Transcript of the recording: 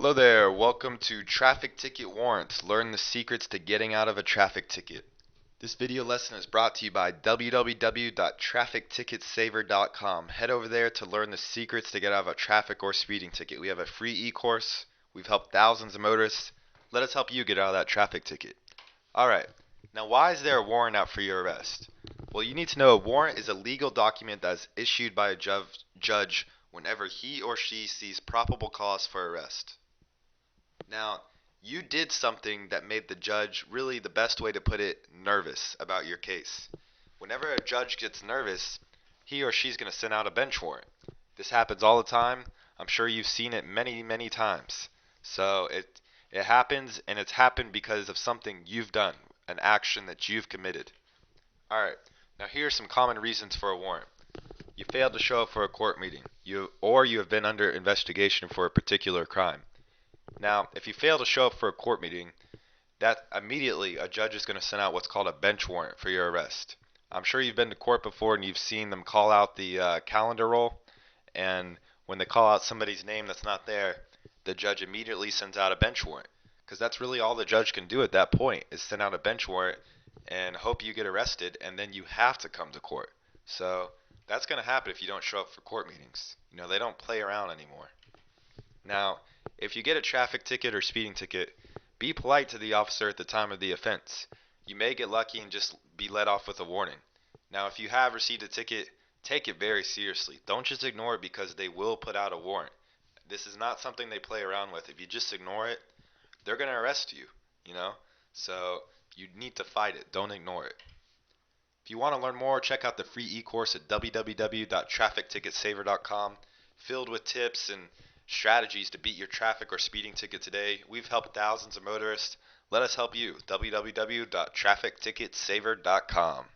Hello there, welcome to Traffic Ticket Warrants. Learn the secrets to getting out of a traffic ticket. This video lesson is brought to you by www.trafficticketsaver.com. Head over there to learn the secrets to get out of a traffic or speeding ticket. We have a free e-course. We've helped thousands of motorists. Let us help you get out of that traffic ticket. Alright, now why is there a warrant out for your arrest? Well, you need to know a warrant is a legal document that is issued by a judge whenever he or she sees probable cause for arrest. Now, you did something that made the judge, really the best way to put it, nervous about your case. Whenever a judge gets nervous, he or she's going to send out a bench warrant. This happens all the time. I'm sure you've seen it many, many times. So it happens, and it's happened because of something you've done, an action that you've committed. Alright, now here are some common reasons for a warrant. You failed to show up for a court meeting, or you have been under investigation for a particular crime. Now, if you fail to show up for a court meeting, that immediately a judge is going to send out what's called a bench warrant for your arrest. I'm sure you've been to court before and you've seen them call out the calendar roll, and when they call out somebody's name that's not there, the judge immediately sends out a bench warrant, because that's really all the judge can do at that point is send out a bench warrant and hope you get arrested, and then you have to come to court. So that's going to happen if you don't show up for court meetings. You know, they don't play around anymore. Now, if you get a traffic ticket or speeding ticket, be polite to the officer at the time of the offense. You may get lucky and just be let off with a warning. Now, if you have received a ticket, take it very seriously. Don't just ignore it because they will put out a warrant. This is not something they play around with. If you just ignore it, they're going to arrest you, you know? So you need to fight it. Don't ignore it. If you want to learn more, check out the free e-course at www.trafficticketsaver.com, filled with tips and strategies to beat your traffic or speeding ticket today. We've helped thousands of motorists. Let us help you. www.trafficticketsaver.com.